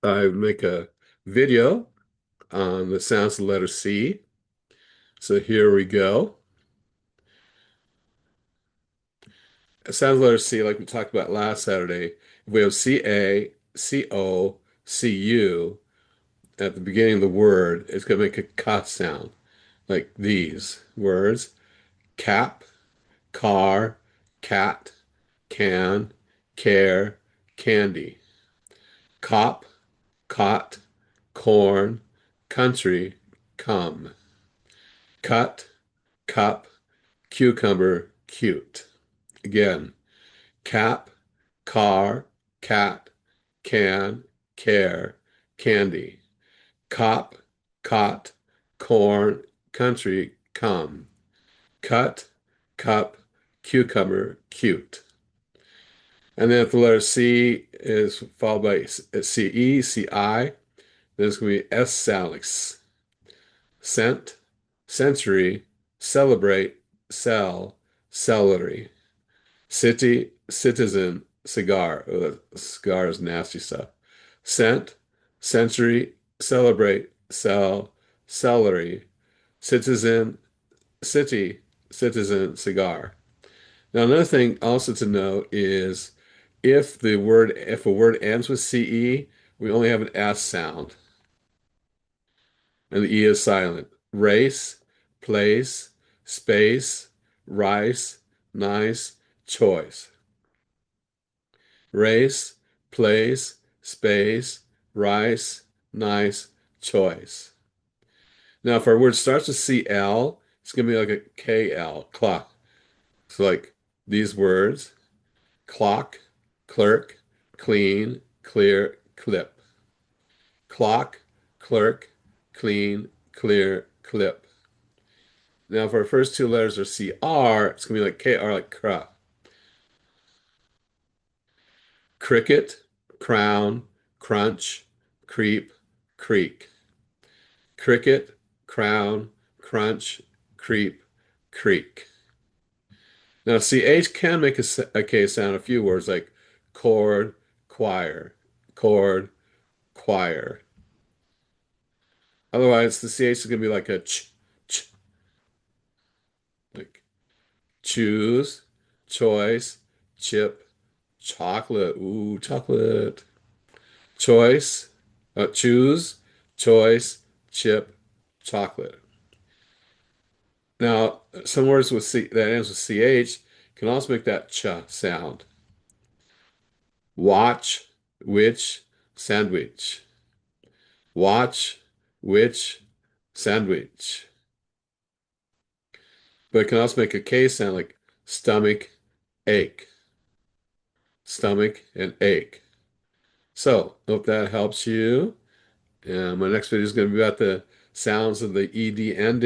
I make a video on the sounds of the letter C. So here we go. It sounds of the letter C, like we talked about last Saturday. If we have C-A, C-O, C-U at the beginning of the word, it's going to make a K sound, like these words: cap, car, cat, can, care, candy. Cop, cot, corn, country, come. Cut, cup, cucumber, cute. Again, cap, car, cat, can, care, candy. Cop, cot, corn, country, come. Cut, cup, cucumber, cute. And then if the letter C is followed by CE, CI, then it's going to be S sound like scent, century, celebrate, sell, celery. City, citizen, cigar. Oh, that cigar is nasty stuff. Scent, century, celebrate, sell, celery. Citizen, city, citizen, cigar. Now, another thing also to note is if a word ends with CE, we only have an S sound, and the E is silent. Race, place, space, rice, nice, choice. Race, place, space, rice, nice, choice. Now, if our word starts with CL, it's going to be like a KL, clock. So like these words: clock, clerk, clean, clear, clip. Clock, clerk, clean, clear, clip. Now, if our first two letters are CR, it's going to be like KR, like cra. Cricket, crown, crunch, creep, creek. Cricket, crown, crunch, creep, creek. Now, CH can make a K sound a few words like chord, choir, chord, choir. Otherwise, the CH is going to be like a ch, like choose, choice, chip, chocolate. Ooh, chocolate. Choice, choose, choice, chip, chocolate. Now, some words with C that ends with CH can also make that ch sound. Watch, which, sandwich. Watch, which, sandwich. But it can also make a K sound like stomach, ache. Stomach and ache. So, hope that helps you. And my next video is going to be about the sounds of the ED ending.